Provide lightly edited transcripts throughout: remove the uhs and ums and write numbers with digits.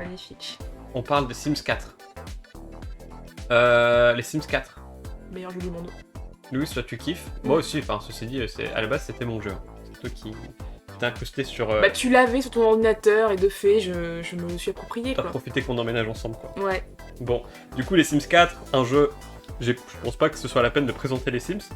magnifique. On parle de Sims 4. Les Sims 4. Meilleur jeu du monde. Louis, toi tu kiffes. Moi aussi, enfin ceci dit, à la base c'était mon jeu. C'est toi qui t'es incrusté sur... Bah tu l'avais sur ton ordinateur et de fait, je me suis approprié T'as quoi. profité qu'on emménage ensemble quoi. Ouais. Bon, du coup les Sims 4, un jeu... Je pense pas que ce soit la peine de présenter les Sims.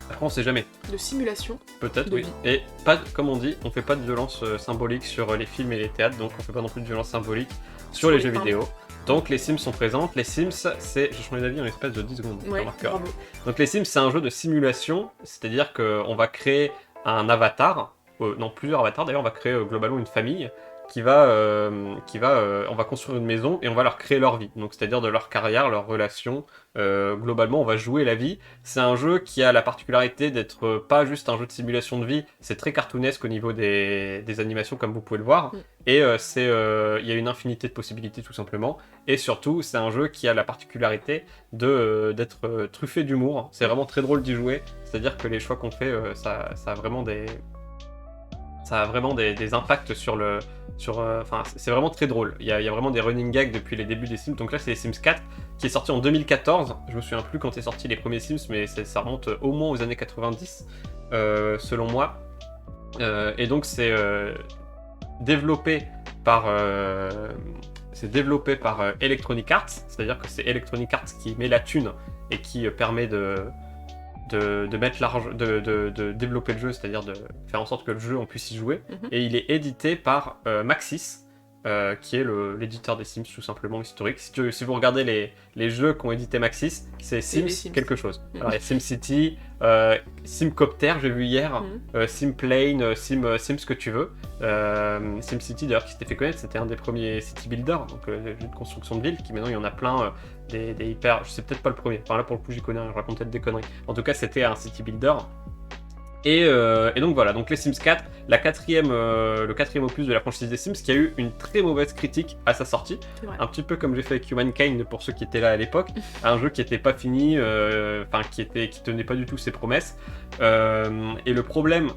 Après on sait jamais. De simulation. Peut-être, De oui. vie. Et pas, comme on dit, on fait pas de violence symbolique sur les films et les théâtres, donc on fait pas non plus de violence symbolique sur les jeux films. vidéo. Donc les Sims sont présentes. Les Sims, c'est... J'ai changé d'avis en l'espace de 10 secondes. Ouais, marqueur. bravo. Donc les Sims, c'est un jeu de simulation, c'est-à-dire qu'on va créer un avatar, non plusieurs avatars d'ailleurs, on va créer globalement une famille on va construire une maison et on va leur créer leur vie, donc c'est-à-dire de leur carrière, leurs relations, globalement on va jouer la vie. C'est un jeu qui a la particularité d'être pas juste un jeu de simulation de vie, c'est très cartoonesque au niveau des animations comme vous pouvez le voir, et il y a une infinité de possibilités tout simplement, et surtout c'est un jeu qui a la particularité d'être truffé d'humour, c'est vraiment très drôle d'y jouer, c'est-à-dire que les choix qu'on fait, ça a vraiment des impacts sur le... Enfin, c'est vraiment très drôle. Il y a vraiment des running gags depuis les débuts des Sims. Donc là, c'est les Sims 4 qui est sorti en 2014. Je me souviens plus quand est sorti les premiers Sims, mais ça remonte au moins aux années 90, selon moi. Et donc, c'est développé par... Electronic Arts, c'est-à-dire que c'est Electronic Arts qui met la thune et qui permet de mettre l'argent, de développer le jeu, c'est-à-dire de faire en sorte que le jeu on puisse y jouer. Et il est édité par Maxis, qui est l'éditeur des Sims tout simplement historique. Si vous regardez les jeux qu'ont édité Maxis, c'est Sims quelque chose. Alors il y a SimCity, Simcopter j'ai vu hier, Simplane, Sim ce que tu veux. SimCity d'ailleurs qui s'était fait connaître, c'était un des premiers city builders, donc jeux de construction de ville, qui maintenant il y en a plein, des hyper... Je sais peut-être pas le premier, enfin là pour le coup j'y connais rien, je raconte peut-être des conneries. En tout cas c'était un city builder. Et donc voilà, donc les Sims 4, le quatrième opus de la franchise des Sims, qui a eu une très mauvaise critique à sa sortie, un petit peu comme j'ai fait avec Humankind pour ceux qui étaient là à l'époque, un jeu qui n'était pas fini, qui tenait pas du tout ses promesses. Et le problème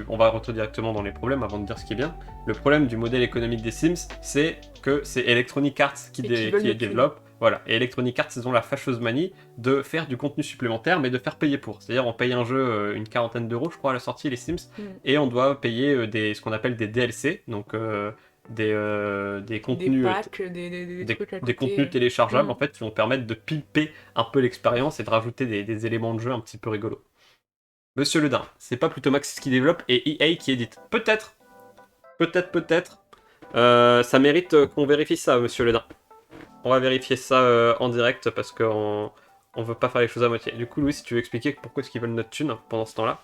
on va rentrer directement dans les problèmes avant de dire ce qui est bien. Le problème du modèle économique des Sims, c'est que c'est Electronic Arts qui développe. Voilà, et Electronic Arts, ils ont la fâcheuse manie de faire du contenu supplémentaire, mais de faire payer pour. C'est-à-dire, on paye un jeu une quarantaine d'euros, je crois, à la sortie, les Sims, et on doit payer ce qu'on appelle des DLC, donc des contenus, des packs, des contenus téléchargeables, en fait, qui vont permettre de pimper un peu l'expérience et de rajouter des éléments de jeu un petit peu rigolos. Monsieur Ledin, c'est pas plutôt Maxis qui développe et EA qui édite? Peut-être. Ça mérite qu'on vérifie ça, monsieur Ledin. On va vérifier ça en direct parce qu'on veut pas faire les choses à moitié. Du coup, Louis, si tu veux expliquer pourquoi est-ce qu'ils veulent notre thune pendant ce temps-là?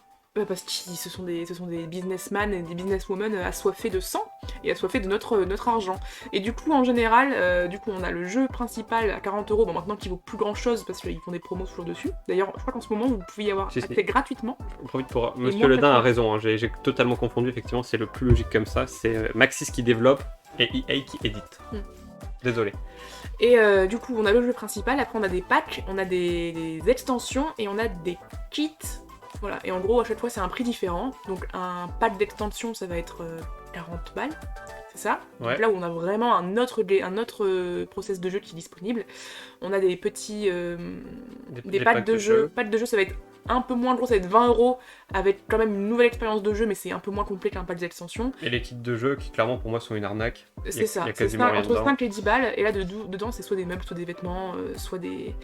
Parce que ce sont des businessmen et des businesswomen assoiffés de sang et assoiffés de notre argent. Et du coup, en général, on a le jeu principal à 40 €, bon maintenant qui vaut plus grand chose parce qu'ils font des promos toujours dessus. D'ailleurs, je crois qu'en ce moment, vous pouvez y avoir accès gratuitement. Monsieur Ledin a raison, hein, j'ai totalement confondu, effectivement, c'est le plus logique comme ça. C'est Maxis qui développe et EA qui édite. Désolé. Et du coup, on a le jeu principal, après on a des packs, on a des extensions et on a des kits. Voilà, et en gros, à chaque fois, c'est un prix différent. Donc, un pack d'extension, ça va être 40 balles, c'est ça. Ouais. Donc là où on a vraiment un autre process de jeu qui est disponible. On a des petits... des packs de jeu. Packs de jeu, ça va être un peu moins gros, ça va être 20 € avec quand même une nouvelle expérience de jeu, mais c'est un peu moins complet qu'un pack d'extension. Et les kits de jeu qui, clairement, pour moi, sont une arnaque. C'est ça, c'est entre 5 et 10 balles. Et là, dedans, c'est soit des meubles, soit des vêtements, soit des...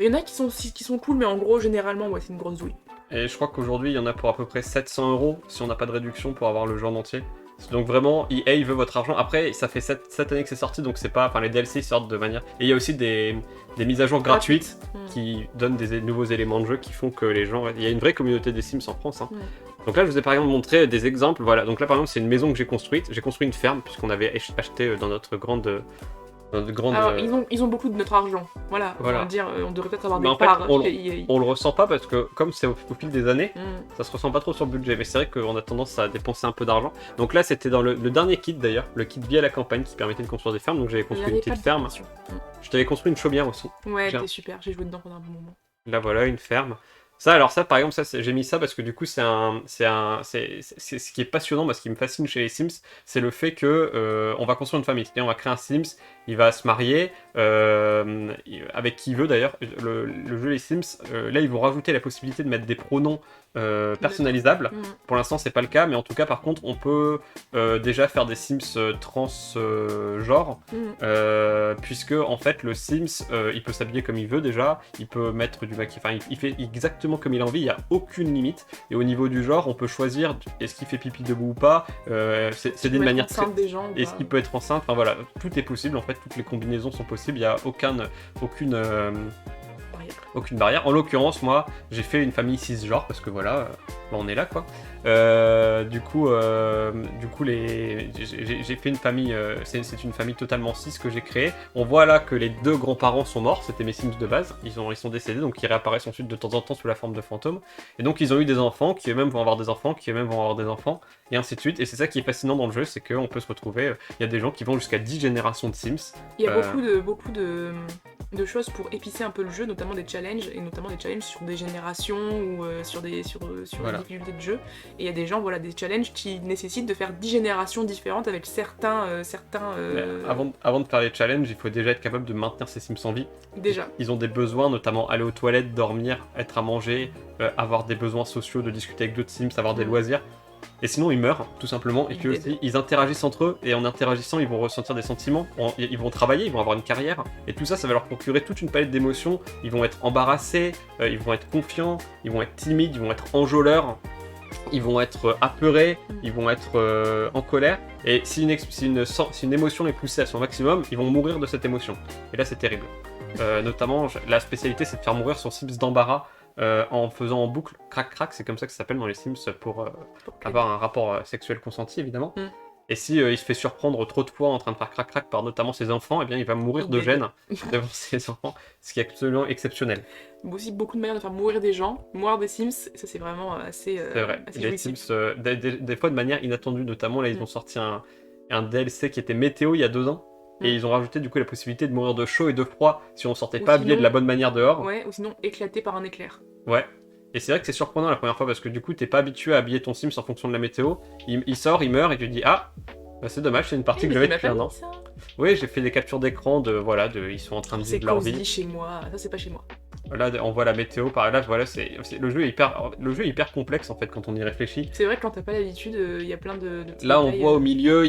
Il y en a qui sont cool, mais en gros, généralement, ouais, c'est une grosse douille. Et je crois qu'aujourd'hui, il y en a pour à peu près 700 € si on n'a pas de réduction pour avoir le jeu en entier. Donc vraiment, EA veut votre argent. Après, ça fait 7 années que c'est sorti, donc c'est pas... Enfin, les DLC sortent de manière... Et il y a aussi des mises à jour gratuites qui donnent des nouveaux éléments de jeu qui font que les gens... Il y a une vraie communauté des Sims en France. Hein. Donc là, je vous ai par exemple montré des exemples. Voilà, donc là, par exemple, c'est une maison que j'ai construite. J'ai construit une ferme, puisqu'on avait acheté dans notre grande... Alors, ils ont beaucoup de notre argent. Voilà. On devrait peut-être avoir des parts. On le ressent pas parce que comme c'est au fil des années, ça se ressent pas trop sur le budget. Mais c'est vrai qu'on a tendance à dépenser un peu d'argent. Donc là, c'était dans le dernier kit d'ailleurs, le kit vie à la campagne qui permettait de construire des fermes. Donc j'avais construit une petite ferme. Je t'avais construit une chaumière aussi. Ouais, c'était super. J'ai joué dedans pendant un bon moment. Là voilà, une ferme. Ça, par exemple, j'ai mis ça parce que du coup, c'est ce qui est passionnant, ce qui me fascine chez les Sims, c'est le fait que on va construire une famille. C'est-à-dire, on va créer un Sims, il va se marier avec qui il veut d'ailleurs. Le jeu les Sims, là, ils vont rajouter la possibilité de mettre des pronoms personnalisables. Pour l'instant, c'est pas le cas, mais en tout cas, par contre, on peut déjà faire des Sims genre, puisque en fait, le Sims, il peut s'habiller comme il veut déjà, il peut mettre du maquillage, enfin, il fait exactement comme il a envie, il n'y a aucune limite. Et au niveau du genre, on peut choisir est-ce qu'il fait pipi debout ou pas. C'est d'une manière très. Est-ce qu'il peut être enceinte. Enfin voilà, tout est possible en fait, toutes les combinaisons sont possibles. Il n'y a aucune barrière. En l'occurrence, moi, j'ai fait une famille cisgenre parce que voilà, on est là quoi. Du coup, j'ai fait une famille. C'est une famille totalement cis que j'ai créée. On voit là que les 2 grands-parents sont morts. C'était mes Sims de base. Ils sont décédés, donc ils réapparaissent ensuite de temps en temps sous la forme de fantômes. Et donc ils ont eu des enfants, qui eux-mêmes vont avoir des enfants, qui eux-mêmes vont avoir des enfants, et ainsi de suite. Et c'est ça qui est fascinant dans le jeu, c'est qu'on peut se retrouver. Il y a des gens qui vont jusqu'à 10 générations de Sims. Il y a beaucoup de choses pour épicer un peu le jeu, notamment des challenges, et notamment des challenges sur des générations ou sur Voilà. les difficultés de jeu. Et il y a des gens, voilà, des challenges qui nécessitent de faire 10 générations différentes avec certains. Avant de faire les challenges, il faut déjà être capable de maintenir ses Sims en vie. Déjà. Ils ont des besoins, notamment aller aux toilettes, dormir, être à manger, avoir des besoins sociaux, de discuter avec d'autres Sims, avoir des loisirs. Et sinon, ils meurent, tout simplement. Et puis aussi, ils interagissent entre eux. Et en interagissant, ils vont ressentir des sentiments. Ils vont travailler, ils vont avoir une carrière. Et tout ça, ça va leur procurer toute une palette d'émotions. Ils vont être embarrassés, ils vont être confiants, ils vont être timides, ils vont être enjôleurs. Ils vont être apeurés, ils vont être en colère. Et si une émotion est poussée à son maximum, ils vont mourir de cette émotion. Et là, c'est terrible. Notamment, la spécialité, c'est de faire mourir son Sims d'embarras. En faisant en boucle crac-crac, c'est comme ça que ça s'appelle dans les Sims pour avoir un rapport sexuel consenti évidemment. Et si il se fait surprendre trop de fois en train de faire crac-crac par notamment ses enfants, eh bien il va mourir de gêne devant ses enfants, ce qui est absolument exceptionnel. Aussi beaucoup de manières de faire mourir des gens, mourir des Sims, ça c'est vraiment assez. C'est vrai. Assez les Sims, des fois de manière inattendue, notamment là ils ont sorti un DLC qui était météo il y a 2 ans. Et ils ont rajouté du coup la possibilité de mourir de chaud et de froid si on sortait pas habillé de la bonne manière dehors. Ouais, ou sinon éclaté par un éclair. Ouais. Et c'est vrai que c'est surprenant la première fois parce que du coup t'es pas habitué à habiller ton Sims en fonction de la météo. Il sort, il meurt et tu te dis ah, bah, c'est dommage, c'est une partie que je vais depuis un an. Oui, j'ai fait des captures d'écran ils sont en train de vivre leur vie. C'est cosy chez moi, ça c'est pas chez moi. Là, on voit la météo par là, voilà, le jeu est hyper complexe en fait quand on y réfléchit. C'est vrai que quand t'as pas l'habitude, il y a plein de petits là, détails, on voit au milieu,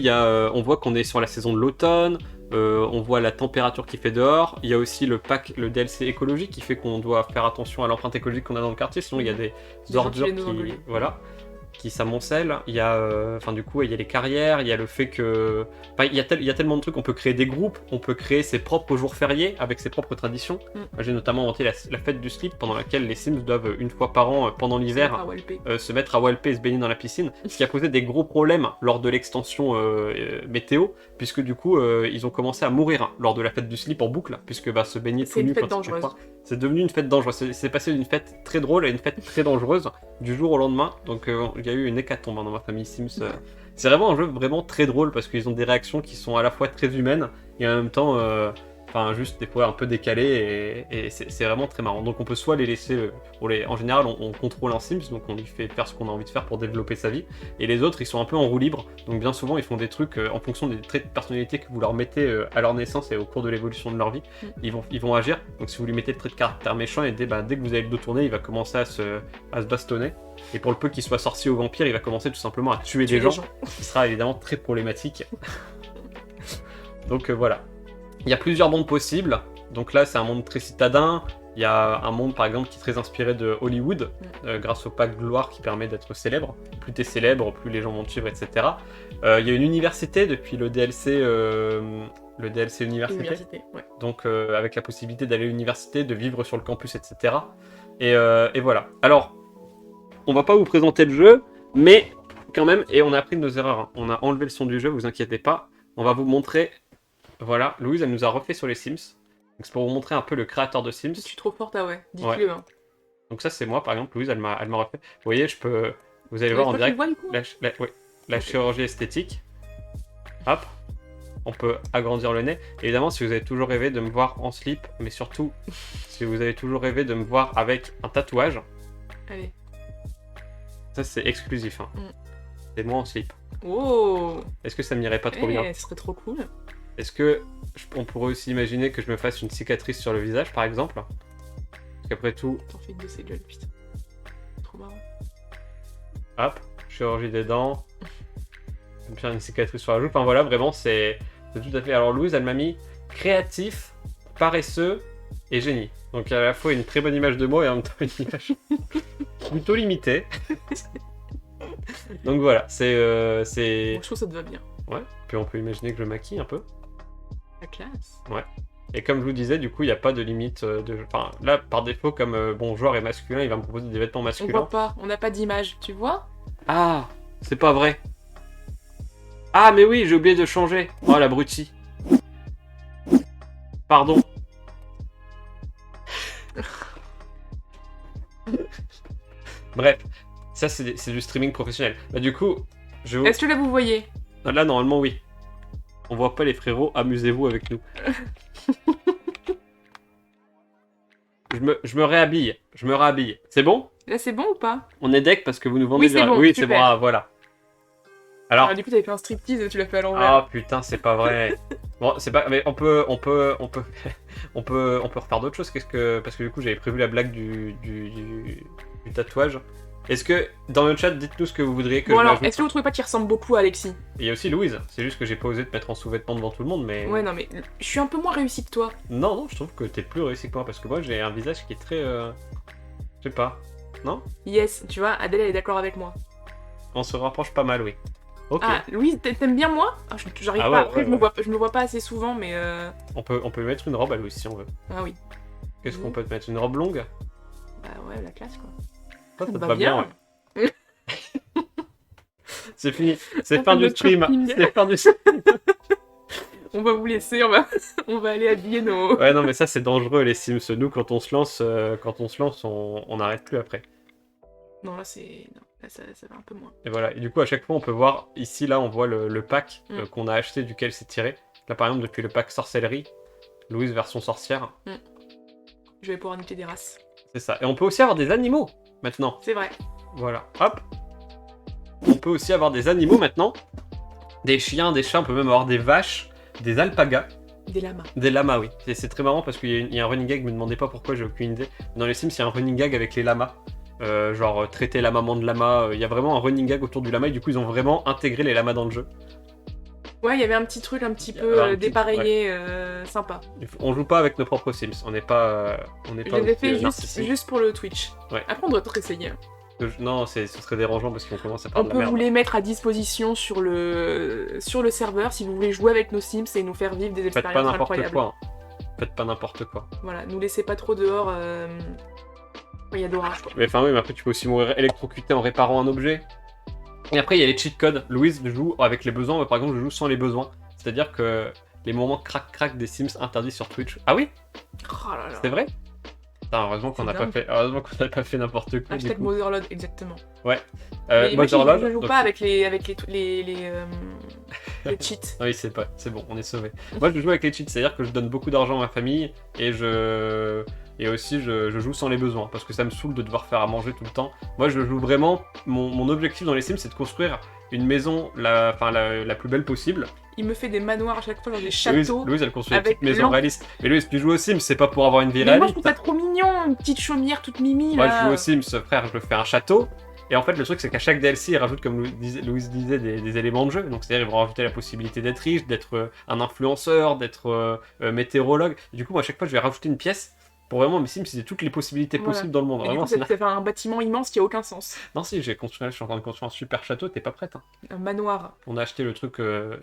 on voit qu'on est sur la saison de l'automne. On voit la température qu'il fait dehors. Il y a aussi le DLC écologique qui fait qu'on doit faire attention à l'empreinte écologique qu'on a dans le quartier. Sinon, il y a des ordures qui s'amoncellent. Il y a, du coup, il y a les carrières. Il y a le fait que, il y a tellement de trucs. On peut créer des groupes. On peut créer ses propres jours fériés avec ses propres traditions. Moi, j'ai notamment inventé la fête du slip pendant laquelle les Sims doivent une fois par an pendant l'hiver se mettre à walper et se baigner dans la piscine. Ce qui a posé des gros problèmes lors de l'extension météo, puisque du coup, ils ont commencé à mourir lors de la fête du slip en boucle, puisque se baigner tout nu quand il fait froid. C'est devenu une fête dangereuse. C'est passé d'une fête très drôle à une fête très dangereuse du jour au lendemain. Donc il y a eu une hécatombe dans ma famille Sims. C'est vraiment un jeu vraiment très drôle parce qu'ils ont des réactions qui sont à la fois très humaines et en même temps juste des fois un peu décalées et c'est vraiment très marrant. Donc on peut soit les laisser, en général on contrôle un Sims, donc on lui fait faire ce qu'on a envie de faire pour développer sa vie, et les autres ils sont un peu en roue libre, donc bien souvent ils font des trucs en fonction des traits de personnalité que vous leur mettez à leur naissance et au cours de l'évolution de leur vie, ils vont agir. Donc si vous lui mettez le trait de caractère méchant, et dès que vous avez le dos tourné, il va commencer à se bastonner, et pour le peu qu'il soit sorcier ou vampire, il va commencer tout simplement à tuer des gens, ce qui sera évidemment très problématique. Donc voilà. Il y a plusieurs mondes possibles, donc là c'est un monde très citadin. Il y a un monde par exemple qui est très inspiré de Hollywood, grâce au pack gloire qui permet d'être célèbre. Plus t'es célèbre, plus les gens vont te suivre, etc. Il y a une université depuis le DLC université. Ouais. Donc avec la possibilité d'aller à l'université, de vivre sur le campus, etc. Et voilà. Alors, on va pas vous présenter le jeu, mais quand même, et on a appris de nos erreurs. Hein. On a enlevé le son du jeu, vous inquiétez pas. On va vous montrer. Voilà, Louise, elle nous a refait sur les Sims. Donc c'est pour vous montrer un peu le créateur de Sims. Je suis trop forte, dites-le. Hein. Donc ça c'est moi par exemple, Louise elle m'a refait. Vous voyez, vous allez voir en direct la chirurgie esthétique. Hop, on peut agrandir le nez. Évidemment, si vous avez toujours rêvé de me voir en slip, mais surtout si vous avez toujours rêvé de me voir avec un tatouage, Allez. Ça, c'est exclusif. Hein. Mm. C'est moi en slip. Oh. Est-ce que ça m'irait pas trop bien? Ce serait trop cool. Est-ce que on pourrait aussi imaginer que je me fasse une cicatrice sur le visage, par exemple? Parce qu'après tout, T'en fais une de ces gueules, putain. Trop marrant. hop, chirurgie des dents. Je vais me faire une cicatrice sur la joue. Enfin voilà, vraiment, c'est tout à fait. Alors Louise, elle m'a mis créatif, paresseux et génie. Donc à la fois une très bonne image de moi et en même temps une image plutôt limitée. Donc voilà, c'est. Bon, je trouve que ça te va bien. Ouais, puis on peut imaginer que je maquille un peu. La classe. Et comme je vous disais, du coup, il n'y a pas de limite de. Enfin, là, par défaut, comme bon joueur est masculin, il va me proposer des vêtements On masculins. voit pas, on n'a pas d'image, tu vois? Ah, c'est pas vrai. Ah, mais oui, j'ai oublié de changer. Oh, l'abruti. Pardon. Bref, ça, c'est du streaming professionnel. Bah, du coup, je. Est-ce que là vous voyez? Là, normalement, oui. On voit pas les frérots, amusez-vous avec nous. Je me réhabille. Je me réhabille. C'est bon? Là c'est bon ou pas? On est deck parce que vous nous vendez Oui, c'est bon, Oui, c'est super. bon, ah, voilà. Alors. Ah, du coup t'avais fait un striptease, tu l'as fait à l'envers. Ah putain, c'est pas vrai. Bon, c'est pas. Mais on peut refaire d'autres choses. Parce que du coup, j'avais prévu la blague du tatouage. Est-ce que dans le chat, dites-nous ce que vous voudriez que Bon je alors, l'ajoute. est-ce que vous trouvez pas qu'il ressemble beaucoup à Alexis? Et il y a aussi Louise. C'est juste que j'ai pas osé te mettre en sous-vêtements devant tout le monde, mais. Ouais, non mais je suis un peu moins réussi que toi. Non, non, je trouve que t'es plus réussi que moi parce que moi, j'ai un visage qui est très. Je sais pas. Non? Yes, tu vois, Adèle elle est d'accord avec moi. On se rapproche pas mal, oui. Ok. Ah, Louise, t'aimes bien moi? Ah, j'arrive Ah pas, ouais, après ouais, je me vois pas assez souvent, mais On peut mettre une robe à Louise si on veut. Ah oui. Qu'est-ce qu'on peut te mettre? Une robe longue? Bah ouais, la classe quoi. Ça te Bah va bien, bien. ouais. C'est fini. C'est On fin fait du notre stream. shopping. C'est fin du On va vous laisser, on va aller habiller nos... Ouais, non, mais ça, c'est dangereux, les Sims. Nous, quand on se lance, on n'arrête plus après. Non, là c'est... Non, là ça va un peu moins. Et voilà. Et du coup, à chaque fois, on peut voir, ici, là, on voit le pack qu'on a acheté, duquel c'est tiré. Là, par exemple, depuis le pack sorcellerie, Louise version sorcière. Je vais pouvoir niquer des races. C'est ça. Et on peut aussi avoir des animaux, maintenant. C'est vrai. Voilà. Hop. On peut aussi avoir des animaux, maintenant. Des chiens, des chats, on peut même avoir des vaches, des alpagas. Des lamas. Des lamas, oui. C'est très marrant parce qu'il y a un running gag, me demandez pas pourquoi, j'ai aucune idée. Dans les Sims, il y a un running gag avec les lamas. Genre traiter la maman de lama. Il y a vraiment un running gag autour du lama et du coup, ils ont vraiment intégré les lamas dans le jeu. Ouais, il y avait un petit truc un petit peu dépareillé, sympa. On joue pas avec nos propres Sims, on n'est pas. Je l'ai fait juste pour le Twitch. Ouais. Après, on doit peut-être essayer. Non, ce serait dérangeant parce qu'on commence à faire On de la peut merde. vous les mettre à disposition sur le serveur si vous voulez jouer avec nos Sims et nous faire vivre des Faites expériences pas n'importe incroyables. quoi. Faites pas n'importe quoi. Voilà, nous laissez pas trop dehors. Il y a d'orage quoi. Mais enfin oui, mais après tu peux aussi mourir électrocuté en réparant un objet. Et après il y a les cheat codes. Louise joue avec les besoins, mais par exemple je joue sans les besoins. C'est-à-dire que les moments crac-crac des Sims interdits sur Twitch. Ah oui? Oh là là. C'est vrai? Putain, heureusement qu'on n'a pas fait n'importe quoi. Hashtag Motherlode, exactement. Ouais. Moi, Motherlode, je joue donc... pas avec les cheats. Oui, c'est bon, on est sauvé. Moi, je joue avec les cheats, c'est-à-dire que je donne beaucoup d'argent à ma famille et aussi je joue sans les besoins parce que ça me saoule de devoir faire à manger tout le temps. Moi, je joue vraiment. Mon objectif dans les Sims, c'est de construire une maison la plus belle possible. Il me fait des manoirs à chaque fois dans des châteaux. Louise, elle construit des petites maisons réalistes. Mais Louise, tu joues aux Sims, c'est pas pour avoir une vie réaliste. Mais moi, je trouve ça trop mignon, une petite chaumière toute mimi là. Moi, je joue aux Sims, frère, je fais un château. Et en fait, le truc, c'est qu'à chaque DLC, ils rajoutent, comme Louise disait, des éléments de jeu. Donc, c'est-à-dire, ils vont rajouter la possibilité d'être riche, d'être un influenceur, d'être météorologue. Et du coup, moi, à chaque fois, je vais rajouter une pièce pour vraiment mes Sims, c'est toutes les possibilités possibles dans le monde. Et vraiment, du coup, ça fait un bâtiment immense qui a aucun sens. Non, si, je suis en train de construire un super château, t'es pas prête. Hein. Un manoir. On a acheté le truc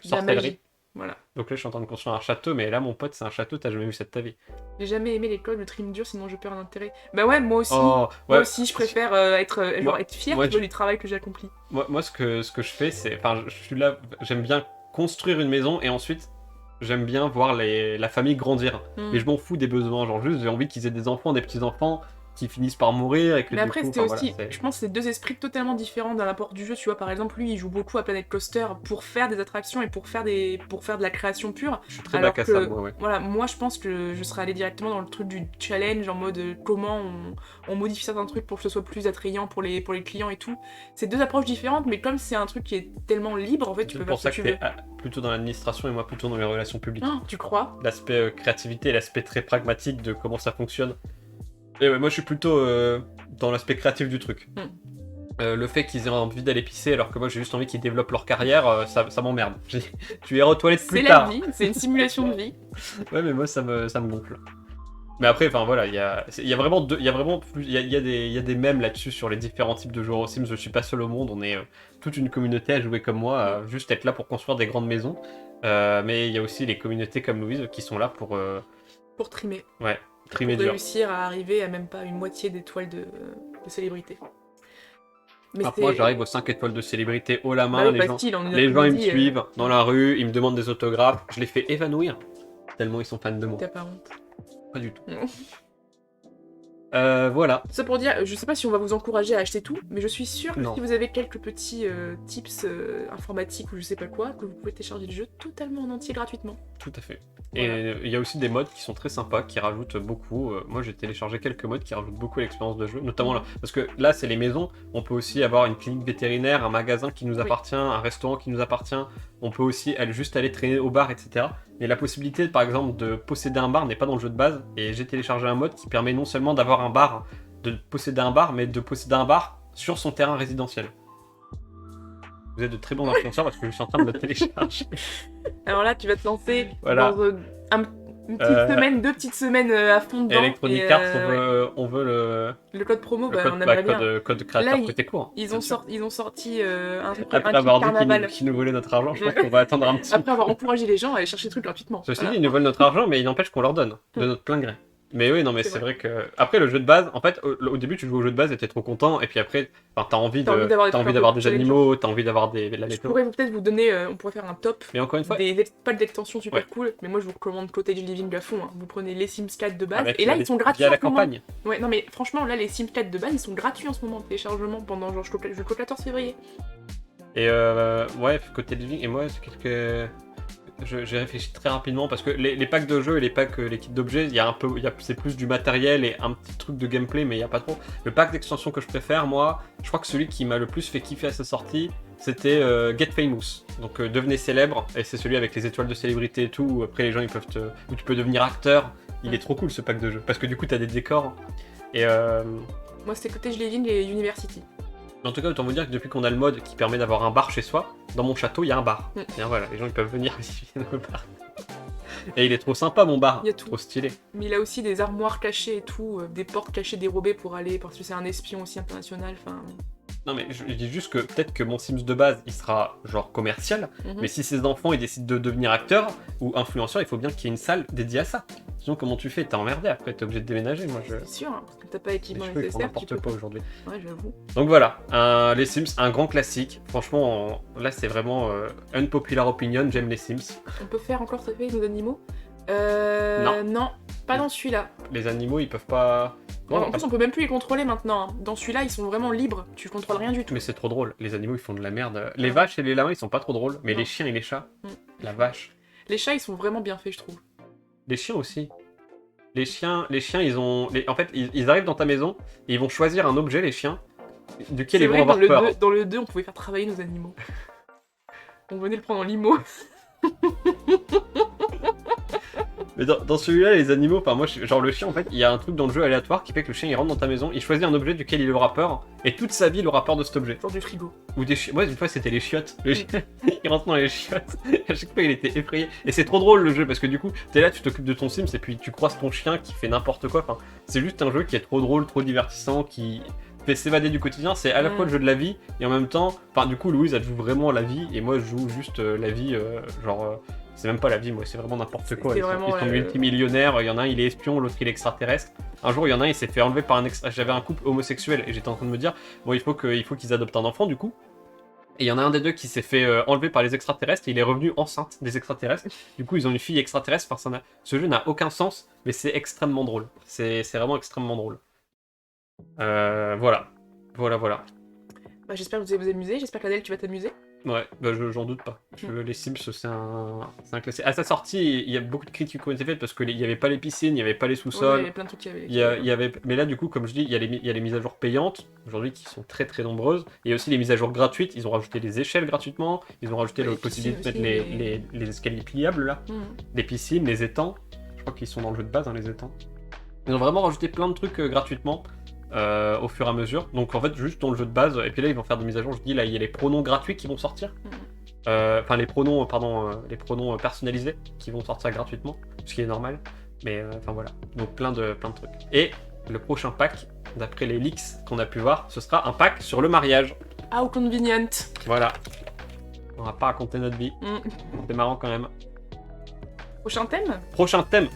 sorcellerie. Voilà. Donc là, je suis en train de construire un château, mais là, mon pote, c'est un château, t'as jamais vu ça de ta vie. J'ai jamais aimé l'école de trim dur, sinon je perds l'intérêt. Bah ouais, moi aussi. Oh, ouais. Moi aussi, je préfère être fier du travail que j'ai accompli. Moi, ce que je fais, c'est... Enfin, je suis là, j'aime bien construire une maison, et ensuite, j'aime bien voir la famille grandir. Mais je m'en fous des besoins, genre juste, j'ai envie qu'ils aient des enfants, des petits-enfants, qui finissent par mourir et que Mais du après, coup, c'était enfin, voilà, aussi, c'est- je pense, que c'est deux esprits totalement différents dans l'apport du jeu. Tu vois, par exemple, lui, il joue beaucoup à Planet Coaster pour faire des attractions et pour faire de la création pure. je suis très Alors bac à ça, que, moi, ouais. voilà, moi, je pense que je serais allée directement dans le truc du challenge, en mode comment on modifie certains trucs pour que ce soit plus attrayant pour les clients et tout. C'est deux approches différentes, mais comme c'est un truc qui est tellement libre, en fait, tu C'est peux pour faire ça ce que que tu veux. t'es plutôt dans l'administration et moi plutôt dans les relations publiques. Ah, tu crois? L'aspect créativité, l'aspect très pragmatique de comment ça fonctionne. Et ouais, moi je suis plutôt dans l'aspect créatif du truc. Le fait qu'ils aient envie d'aller pisser alors que moi j'ai juste envie qu'ils développent leur carrière, ça m'emmerde. Tu iras aux toilettes C'est plus la tard. vie, c'est une simulation de vie. Ouais, mais moi ça me gonfle. Mais après, enfin voilà, il y a vraiment il y a des mèmes là-dessus sur les différents types de joueurs aux Sims. Je suis pas seul au monde, on est toute une communauté à jouer comme moi, à juste être là pour construire des grandes maisons. Mais il y a aussi les communautés comme Louise qui sont là pour Pour trimer. ouais, trimer Pour dur. réussir à arriver à même pas une moitié d'étoiles de célébrité. Mais Alors moi j'arrive aux 5 étoiles de célébrité haut la main, bah oui, les gens, facile, en une les gens ils me après-midi, suivent dans la rue, ils me demandent des autographes, je les fais évanouir tellement ils sont fans de moi. T'as pas honte. Pas du tout. Non. Voilà. Ça pour dire, je sais pas si on va vous encourager à acheter tout, mais je suis sûre que Non. si vous avez quelques petits tips informatiques ou je sais pas quoi, que vous pouvez télécharger le jeu totalement en entier gratuitement. Tout à fait. Voilà. Et il y a aussi des mods qui sont très sympas, qui rajoutent beaucoup. Moi, j'ai téléchargé quelques mods qui rajoutent beaucoup à l'expérience de jeu, notamment là. Parce que là, c'est les maisons. On peut aussi avoir une clinique vétérinaire, un magasin qui nous Oui. appartient, un restaurant qui nous appartient. On peut aussi juste aller traîner au bar, etc. Mais la possibilité, par exemple, de posséder un bar n'est pas dans le jeu de base. Et j'ai téléchargé un mod qui permet non seulement d'avoir un bar, de posséder un bar, mais de posséder un bar sur son terrain résidentiel. Vous êtes de très bons influenceurs parce que je suis en train de le télécharger. Alors là, tu vas te lancer Voilà. dans une petite semaine, 2 petites semaines à fond dedans. Electronic Arts, on veut le code promo, le bah, code, on aimerait bien. code créateur Là, côté court. Ils ont sorti un truc, Après un avoir kit dit carnaval. qu'ils nous volaient notre argent, je pense qu'on va attendre un petit peu. Après avoir encouragé les gens à aller chercher le truc gratuitement. Ceci Voilà. dit, ils nous volent notre argent, mais il n'empêche qu'on leur donne, de notre plein gré. Mais oui, non, mais C'est c'est vrai que. Après, le jeu de base, en fait, au début, tu joues au jeu de base et t'es trop content, et puis après, t'as envie T'as envie d'avoir des t'as trucs envie un d'avoir peu des animaux, t'as envie d'avoir la Je météo. pourrais peut-être vous donner, on pourrait faire un top. Mais encore une fois, Pas d'extensions super Ouais. cool, mais moi je vous recommande Cottage Living à fond. Hein. Vous prenez les Sims 4 de base, avec et là les- ils sont gratuits via en la ce moment. campagne. Ouais, non mais franchement, là les Sims 4 de base ils sont gratuits en ce moment, téléchargement pendant genre jusqu'au 14 février. Et ouais, côté living, et moi, c'est quelque. J'ai réfléchi très rapidement parce que les packs de jeux et les kits d'objets, c'est plus du matériel et un petit truc de gameplay, mais il y a pas trop. Le pack d'extension que je préfère, moi, je crois que celui qui m'a le plus fait kiffer à sa sortie, c'était Get Famous. Donc devenez célèbre, et c'est celui avec les étoiles de célébrité et tout, où après les gens ils peuvent où tu peux devenir acteur. Il est trop cool ce pack de jeux parce que du coup t'as des décors. Et Moi c'était Cottage Living et University. en tout cas, autant vous dire que depuis qu'on a le mode qui permet d'avoir un bar chez soi, dans mon château, il y a un bar. Bien voilà, les gens ils peuvent venir s'ils viennent au bar. Et il est trop sympa mon bar, Il y a tout. trop stylé. Mais il a aussi des armoires cachées et tout, des portes cachées dérobées pour aller, parce que c'est un espion aussi international, enfin... Non mais je dis juste que peut-être que mon Sims de base il sera genre commercial, mais si ces enfants ils décident de devenir acteurs ou influenceurs, il faut bien qu'il y ait une salle dédiée à ça. Sinon comment tu fais? T'es emmerdé après, t'es obligé de déménager. Moi je. C'est sûr, hein, parce que t'as pas Les l'équipement cheveux, ils font nécessaire, tu n'importe peux quoi pas. aujourd'hui. Ouais, j'avoue. Donc voilà, les Sims, un grand classique. Franchement, là c'est vraiment unpopular opinion, j'aime les Sims. On peut faire encore ça fait nos animaux Non. Non, pas dans celui-là. Les animaux ils peuvent pas. En plus, on peut même plus les contrôler maintenant. Hein. Dans celui-là, ils sont vraiment libres. Tu contrôles rien du tout. Mais c'est trop drôle, les animaux ils font de la merde. Les vaches et les lamas ils sont pas trop drôles, mais Non. les chiens et les chats, Mm. la vache. Les chats, ils sont vraiment bien faits, je trouve. Les chiens aussi. Les chiens ils ont. En fait, ils arrivent dans ta maison et ils vont choisir un objet, les chiens, duquel C'est ils vont vrai que avoir peur. dans le 2, on pouvait faire travailler nos animaux. On venait le prendre en limo. Mais dans celui-là, les animaux, enfin moi, genre le chien, en fait, il y a un truc dans le jeu aléatoire qui fait que le chien il rentre dans ta maison, il choisit un objet duquel il aura peur, et toute sa vie il aura peur de cet objet. Genre du frigo. Ou des chiottes. Moi, une fois, c'était les chiottes. Le chien, il rentre dans les chiottes. À chaque fois, il était effrayé. Et c'est trop drôle le jeu parce que du coup, t'es là, tu t'occupes de ton Sims et puis tu croises ton chien qui fait n'importe quoi. Enfin, c'est juste un jeu qui est trop drôle, trop divertissant, qui fait s'évader du quotidien. C'est à la fois le jeu de la vie et en même temps. Enfin, du coup, Louise, elle joue vraiment la vie et moi, je joue juste la vie, c'est même pas la vie, moi, c'est vraiment n'importe quoi. Ils sont multimillionnaires, il y en a un, il est espion, l'autre, il est extraterrestre. Un jour, il y en a un, il s'est fait enlever par un J'avais un couple homosexuel et j'étais en train de me dire, bon, il faut qu'ils adoptent un enfant, du coup. Et il y en a un des deux qui s'est fait enlever par les extraterrestres et il est revenu enceinte des extraterrestres. Du coup, ils ont une fille extraterrestre. Enfin, ce jeu n'a aucun sens, mais c'est extrêmement drôle. C'est vraiment extrêmement drôle. Voilà. Voilà. Bah, j'espère que vous allez vous amuser, j'espère qu'Adèle, tu vas t'amuser. Ouais, bah j'en doute pas. Les Sims, c'est un classique. À sa sortie, il y a beaucoup de critiques qui ont été faites parce qu'il n'y avait pas les piscines, il n'y avait pas les Ouais, il y sous-sols. avait plein de trucs qui avaient. Il y avait... Mais là, du coup, comme je dis, il y a les mises à jour payantes, aujourd'hui, qui sont très très nombreuses. Et il y a aussi les mises à jour gratuites. Ils ont rajouté les échelles gratuitement. Ils ont rajouté Ouais, la les possibilité de piscines mettre aussi, les escaliers pliables, là. Les piscines, les étangs. Je crois qu'ils sont dans le jeu de base, hein, les étangs. Ils ont vraiment rajouté plein de trucs gratuitement. Au fur et à mesure. Donc en fait, juste dans le jeu de base, et puis là, ils vont faire des mises à jour. Je dis, là, il y a les pronoms gratuits qui vont sortir. Enfin, les pronoms, les pronoms personnalisés qui vont sortir gratuitement, ce qui est normal. Mais enfin voilà. Donc plein de trucs. Et le prochain pack, d'après les leaks qu'on a pu voir, ce sera un pack sur le mariage. How convenient. Voilà. On va pas raconter notre vie. C'est marrant quand même. Prochain thème. Prochain thème.